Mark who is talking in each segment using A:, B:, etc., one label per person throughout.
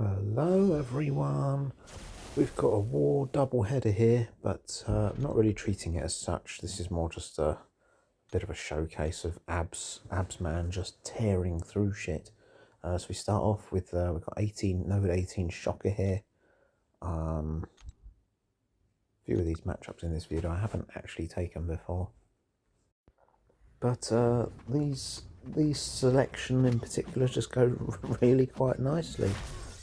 A: Hello everyone, we've got a war double header here, but not really treating it as such. This is more just a bit of a showcase of abs man just tearing through shit. So we start off with, we've got 18, Node 18 Shocker here. A few of these matchups in this video I haven't actually taken before. But these selection in particular just go really quite nicely.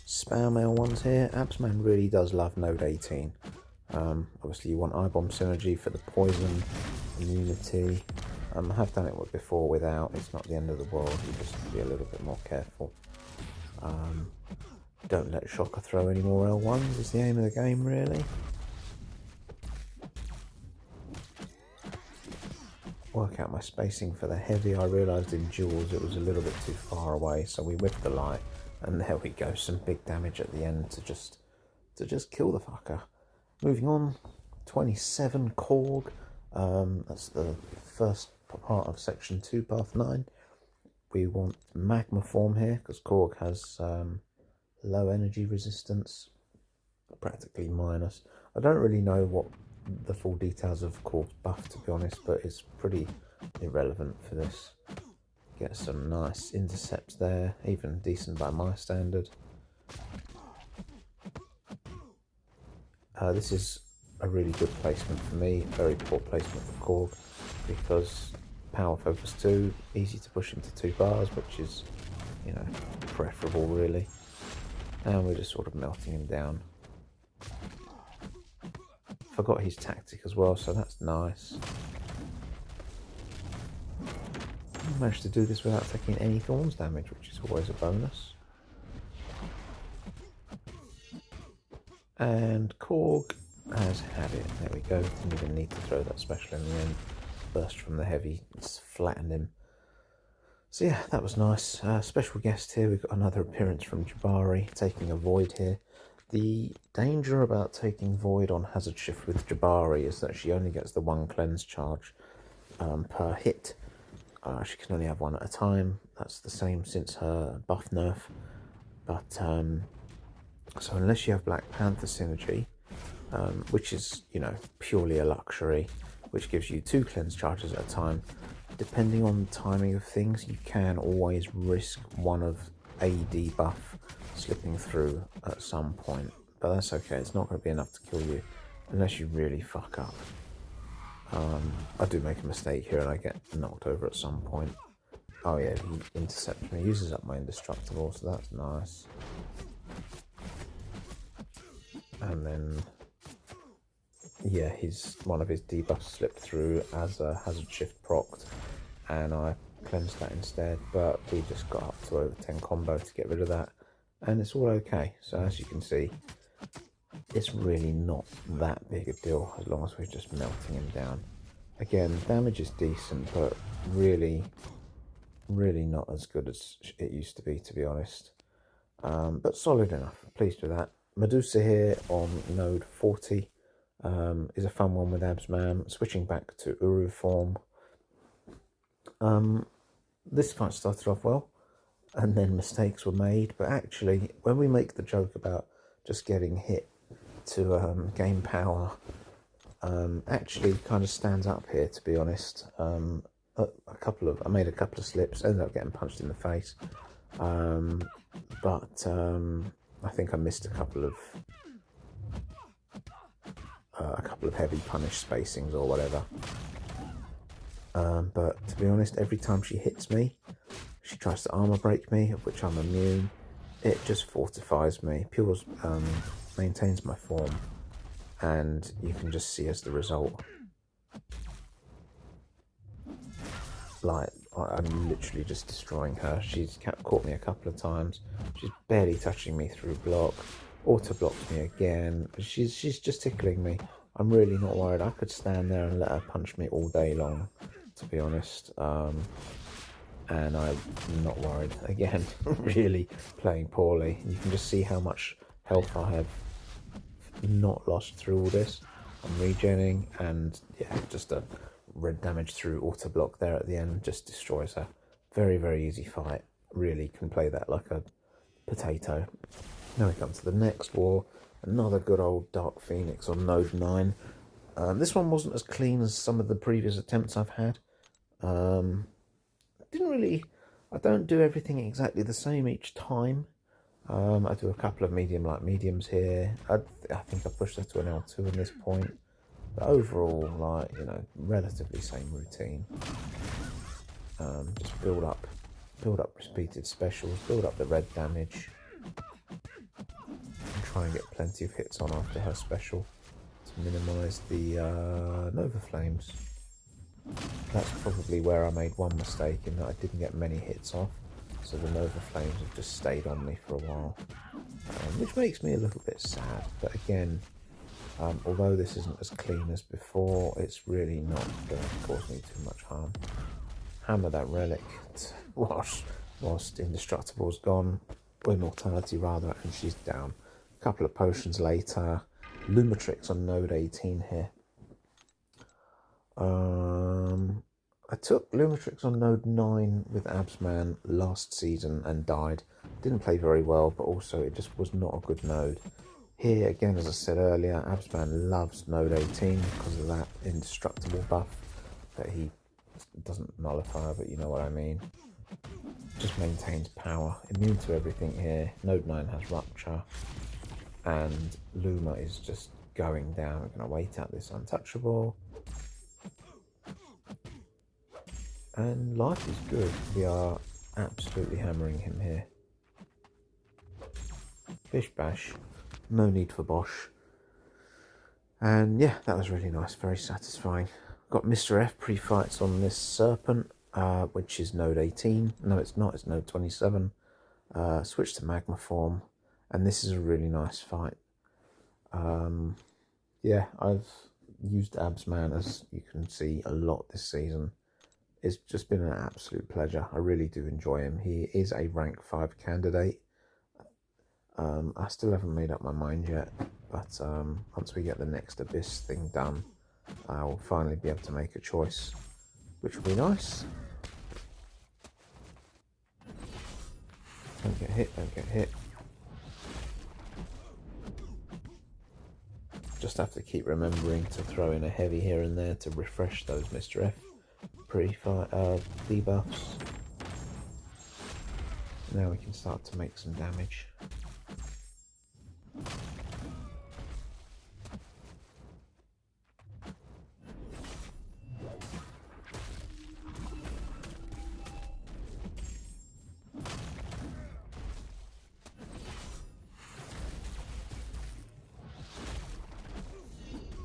A: Spam mail ones here. Absman really does love Node 18. Obviously you want I-Bomb synergy for the poison immunity. I have done it before without. It's not the end of the world. You just be a little bit more careful. Don't let Shocker throw any more L1s is the aim of the game, really. Work out my spacing for the heavy. I realised in duels it was a little bit too far away, so we whipped the light. And there we go, some big damage at the end to just kill the fucker. Moving on, 27 Korg. That's the first part of section 2, path 9. We want magma form here because Korg has low energy resistance, practically minus. I don't really know what the full details of Korg's buff, to be honest, but it's pretty irrelevant for this. Get some nice intercepts there, even decent by my standard. This is a really good placement for me, very poor placement for Korg, because power focus 2, easy to push into 2 bars, which is, you know, preferable really. And we're just sort of melting him down. Forgot his tactic as well, so that's nice. Managed to do this without taking any thorns damage, which is always a bonus. And Korg has had it. There we go. Didn't even need to throw that special in the end. Burst from the heavy, it's flattened him. So yeah, that was nice. Special guest here. We've got another appearance from Jabari, taking a void here. The danger about taking void on hazard shift with Jabari is that she only gets the 1 cleanse charge per hit. She can only have 1 at a time. That's the same since her buff nerf. But so unless you have Black Panther synergy, which is, you know, purely a luxury, which gives you 2 cleanse charges at a time, depending on the timing of things, you can always risk one of AD buff slipping through at some point. But that's okay. It's not going to be enough to kill you unless you really fuck up. I do make a mistake here and I get knocked over at some point. Oh yeah, he intercepts me, uses up my indestructible, so that's nice. And then, yeah, one of his debuffs slipped through as a hazard shift procced, and I cleansed that instead, but we just got up to over 10 combo to get rid of that, and it's all okay. So as you can see, it's really not that big a deal as long as we're just melting him down. Again, damage is decent, but really not as good as it used to be honest. But solid enough. Pleased with that. Medusa here on node 40 is a fun one with Absman. Switching back to Uru form. This fight started off well, and then mistakes were made, but actually when we make the joke about just getting hit to gain power, actually kind of stands up here, to be honest. I made a couple of slips, ended up getting punched in the face, but I think I missed a couple of heavy punish spacings or whatever. But to be honest, every time she hits me, she tries to armor break me, of which I'm immune. It just fortifies me. Pure maintains my form, and you can just see as the result, like, I'm literally just destroying her. She's caught me a couple of times. She's barely touching me through block. Auto blocks me again. She's just tickling me. I'm really not worried. I could stand there and let her punch me all day long, to be honest. And I'm not worried. Again, really playing poorly. You can just see how much health I have not lost through all this. I'm regenning, and yeah, just a red damage through auto block there at the end just destroys her. Very easy fight. Really can play that like a potato. Now we come to the next war, another good old Dark Phoenix on node 9. This one wasn't as clean as some of the previous attempts I've had. I don't do everything exactly the same each time. I do a couple of medium-like mediums here. I think I pushed that to an L2 at this point. But overall, like, you know, relatively same routine. Just build up repeated specials, build up the red damage, and try and get plenty of hits on after her special to minimise the Nova Flames. That's probably where I made one mistake, in that I didn't get many hits off, so the Nova Flames have just stayed on me for a while, which makes me a little bit sad. But again, although this isn't as clean as before, it's really not going to cause me too much harm. Hammer that relic whilst Indestructible's gone, or Immortality rather, and she's down. A couple of potions later, Lumatrix on node 18 here. I took Lumatrix on node 9 with Absman last season and died. Didn't play very well, but also it just was not a good node. Here, again, as I said earlier, Absman loves node 18 because of that indestructible buff that he doesn't nullify, but you know what I mean. Just maintains power. Immune to everything here. Node 9 has Rupture. And Luma is just going down. We're going to wait out this Untouchable. And life is good. We are absolutely hammering him here. Bish bash. No need for Bosch. And yeah, that was really nice. Very satisfying. Got Mr. F pre-fights on this Serpent, which is node 18. No, it's not. It's node 27. Switch to Magma Form. And this is a really nice fight. Yeah, I've used Absman, as you can see, a lot this season. It's just been an absolute pleasure. I really do enjoy him. He is a rank 5 candidate. I still haven't made up my mind yet, but once we get the next Abyss thing done, I'll finally be able to make a choice, which will be nice. Don't get hit, don't get hit. Just have to keep remembering to throw in a heavy here and there to refresh those Mr. F pre-fight debuffs. Now we can start to make some damage.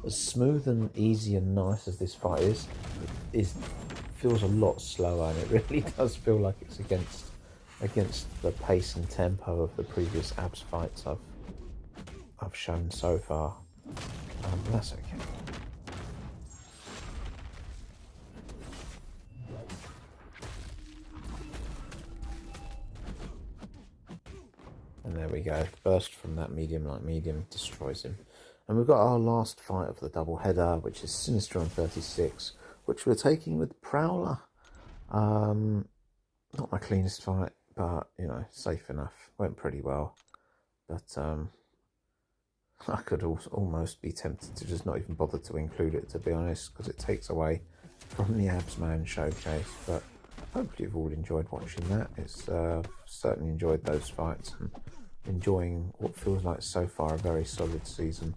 A: As smooth and easy and nice as this fight is feels a lot slower, and it really does feel like it's against the pace and tempo of the previous abs fights I've shown so far. But that's okay. And there we go. Burst from that medium like medium destroys him. And we've got our last fight of the double header, which is Sinister on 36, which we're taking with Prowler. Not my cleanest fight, but, you know, safe enough. Went pretty well. But I could almost be tempted to just not even bother to include it, to be honest, because it takes away from the Absman showcase. But hopefully you've all enjoyed watching that. It's certainly enjoyed those fights and enjoying what feels like so far a very solid season.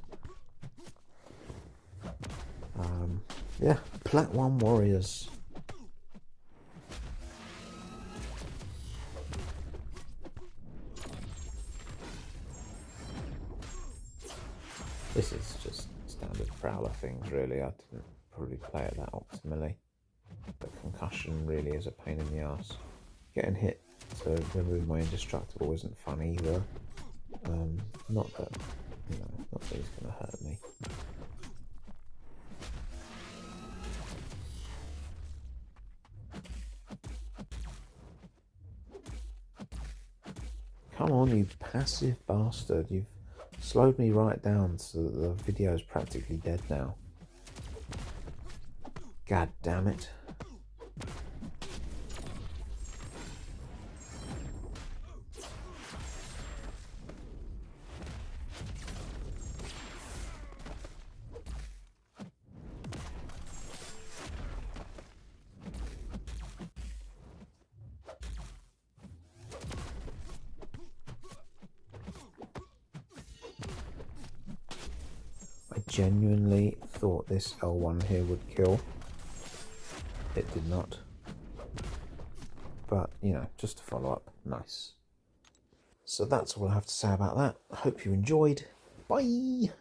A: Yeah, Plat 1 Warriors. This is just standard Prowler things, really. I didn't probably play it that optimally. But concussion really is a pain in the ass. Getting hit to remove my indestructible isn't fun either. Not that, you know, not that he's going to hurt me. Come on, you passive bastard. You've slowed me right down so that the video is practically dead now. God damn it. genuinely thought this L1 here would kill. It did not. But, you know, just to follow up, nice. So that's all I have to say about that. I hope you enjoyed. Bye!